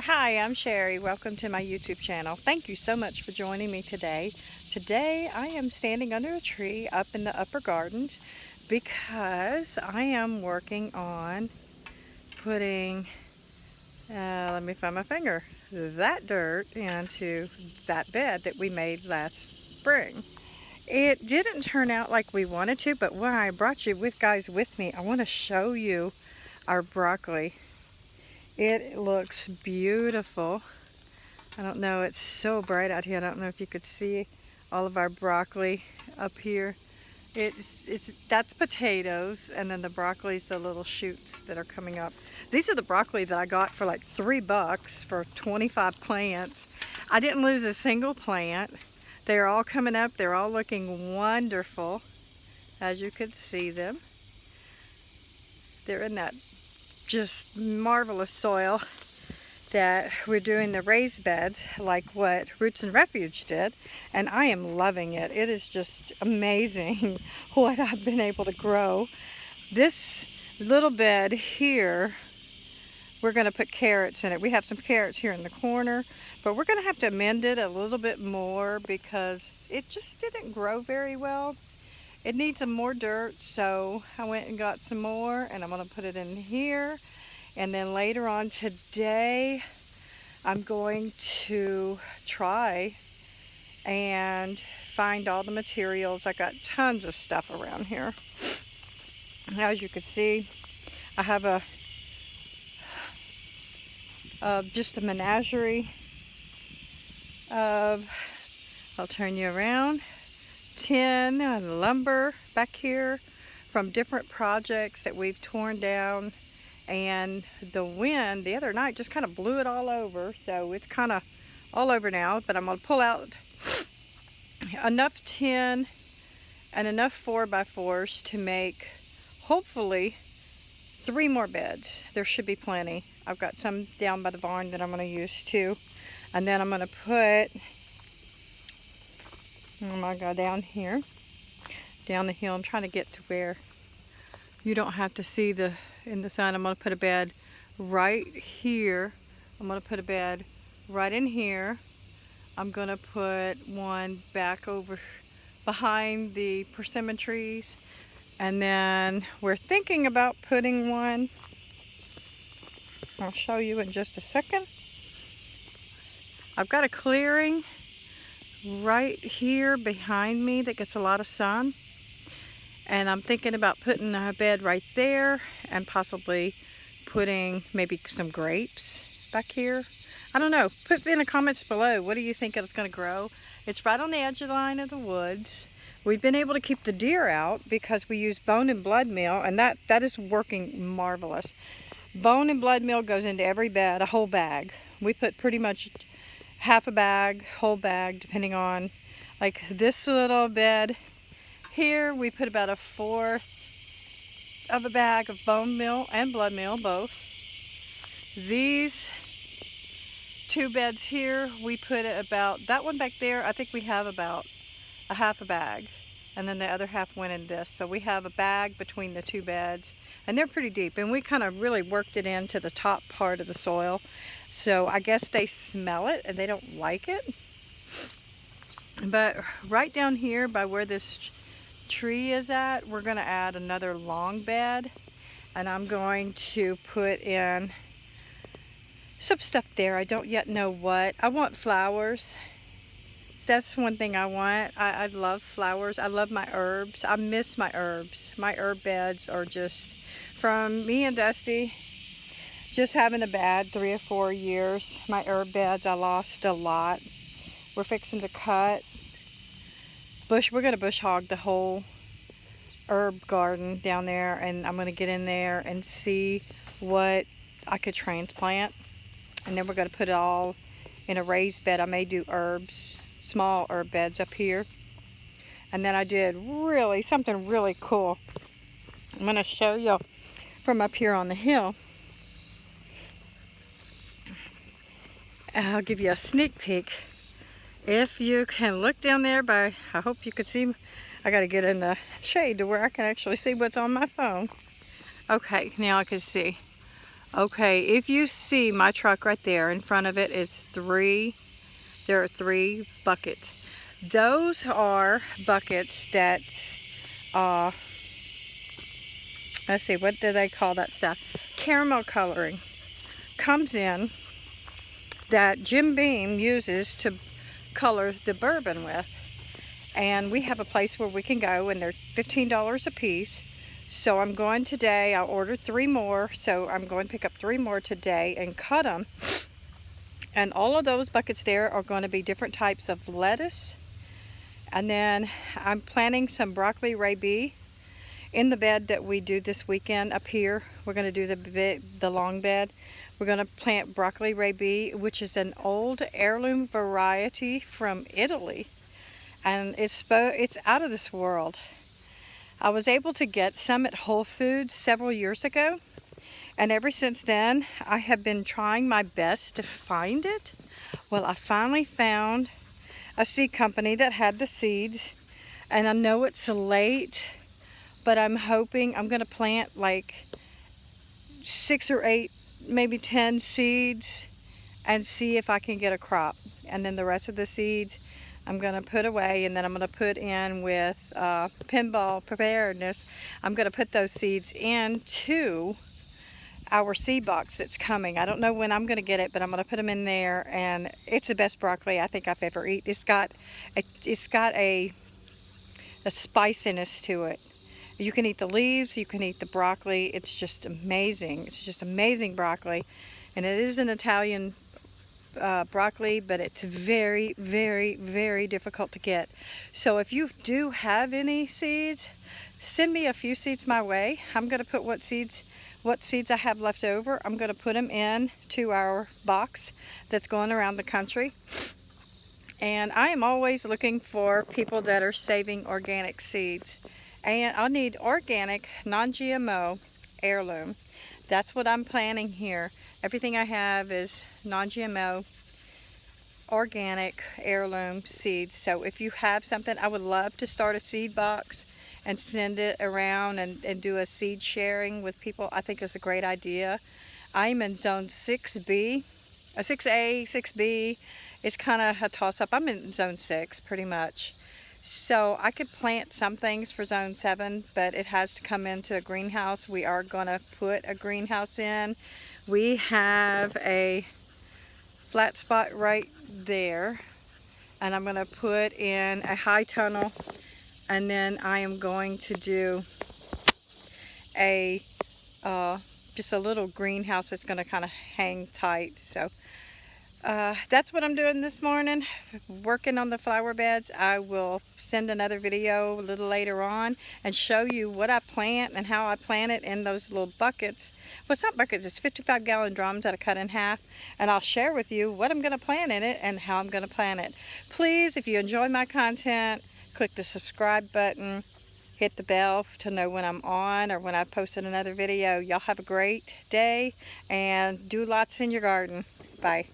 Hi, I'm Sherry. Welcome to my YouTube channel. Thank you so much for joining me today. Today I am standing under a tree up in the upper gardens because I am working on putting, let me find my finger, that dirt into that bed that we made last spring. It didn't turn out like we wanted to, but when I brought you guys with me, I want to show you our broccoli. It looks beautiful. I don't know, it's so bright out here. I don't know if you could see all of our broccoli up here. That's potatoes, and then the broccoli's the little shoots that are coming up. These are the broccoli that I got for like $3 for 25 plants. I didn't lose a single plant. They're all coming up. They're all looking wonderful, as you could see them. They're in that just marvelous soil that we're doing the raised beds like what Roots and Refuge did, and I am loving it. It is just amazing what I've been able to grow. This little bed here, we're going to put carrots in it. We have some carrots here in the corner, but we're going to have to amend it a little bit more because it just didn't grow very well. It needs some more dirt, so I went and got some more, and I'm going to put it in here. And then later on today, I'm going to try and find all the materials. I got tons of stuff around here. As you can see, I have just a menagerie of, I'll turn you around, tin and lumber back here from different projects that we've torn down. And the wind the other night just kind of blew it all over, so it's kind of all over now. But I'm going to pull out enough tin and enough 4x4s to make hopefully 3 more beds. There should be plenty. I've got some down by the barn that I'm going to use too. And then I'm going to put, oh my God, down here, down the hill. I'm trying to get to where you don't have to see in the sun. I'm going to put a bed right here. I'm going to put a bed right in here. I'm going to put one back over behind the persimmon trees. And then we're thinking about putting one, I'll show you in just a second. I've got a clearing right here behind me that gets a lot of sun. And I'm thinking about putting a bed right there and possibly putting maybe some grapes back here. I don't know. Put in the comments below. What do you think it's going to grow? It's right on the edge of the line of the woods. We've been able to keep the deer out because we use bone and blood meal, and that is working marvelous. Bone and blood meal goes into every bed, a whole bag. We put pretty much half a bag, whole bag, depending on, like this little bed here, we put about 1/4 of a bag of bone meal and blood meal, both. These 2 beds here, we put about, that one back there, I think we have about a half a bag. And then the other half went in this. So we have a bag between the 2 beds. And they're pretty deep. And we kind of really worked it into the top part of the soil. So I guess they smell it and they don't like it. But right down here by where this tree is at, we're going to add another long bed, and I'm going to put in some stuff there. I don't yet know what. I want flowers. That's one thing I want. I love flowers. I love my herbs. I miss my herbs. My herb beds are just, from me and Dusty just having a bad 3 or 4 years, my herb beds, I lost a lot. We're fixing to cut we're going to bush hog the whole herb garden down there, and I'm going to get in there and see what I could transplant, and then we're going to put it all in a raised bed. I may do herbs, small herb beds up here, and then I did something really cool. I'm going to show you from up here on the hill. I'll give you a sneak peek. If you can look down there I hope you could see, I got to get in the shade to where I can actually see what's on my phone. Okay, now I can see. Okay, if you see my truck right there, in front of it is there are 3 buckets. Those are buckets that, let's see, what do they call that stuff? Caramel coloring comes in that Jim Beam uses to color the bourbon with. And we have a place where we can go, and they're $15 a piece. So I'm going today. I ordered 3 more, so I'm going to pick up 3 more today and cut them. And all of those buckets there are going to be different types of lettuce. And then I'm planting some broccoli rabe in the bed that we do this weekend up here. We're going to do the long bed. We're going to plant broccoli rabe, which is an old heirloom variety from Italy. And it's out of this world. I was able to get some at Whole Foods several years ago. And ever since then, I have been trying my best to find it. Well, I finally found a seed company that had the seeds. And I know it's late, but I'm hoping I'm going to plant like 6 or 8, maybe 10 seeds and see if I can get a crop. And then the rest of the seeds I'm going to put away, and then I'm going to put in with Pinball Preparedness. I'm going to put those seeds into our seed box that's coming. I don't know when I'm going to get it, but I'm going to put them in there, and it's the best broccoli I think I've ever eaten. It's got a spiciness to it. You can eat the leaves, you can eat the broccoli. It's just amazing. It's just amazing broccoli, and it is an Italian broccoli, but it's very, very, very difficult to get. So if you do have any seeds, send me a few seeds my way. I'm going to put what seeds I have left over. I'm going to put them in to our box that's going around the country. And I am always looking for people that are saving organic seeds. And I'll need organic, non-GMO heirloom. That's what I'm planting here. Everything I have is non-GMO, organic heirloom seeds. So if you have something, I would love to start a seed box and send it around and do a seed sharing with people. I think it's a great idea. I'm in zone 6B, 6A, 6B. It's kind of a toss-up. I'm in zone 6 pretty much. So I could plant some things for zone 7, but it has to come into a greenhouse. We are going to put a greenhouse in. We have a flat spot right there, and I'm going to put in a high tunnel, and then I am going to do a just a little greenhouse that's going to kind of hang tight. So that's what I'm doing this morning, working on the flower beds. I will send another video a little later on and show you what I plant and how I plant it in those little buckets. Well, it's not buckets, it's 55-gallon drums that I cut in half, and I'll share with you what I'm going to plant in it and how I'm going to plant it. Please, if you enjoy my content, click the subscribe button, hit the bell to know when I'm on or when I've posted another video. Y'all have a great day, and do lots in your garden. Bye.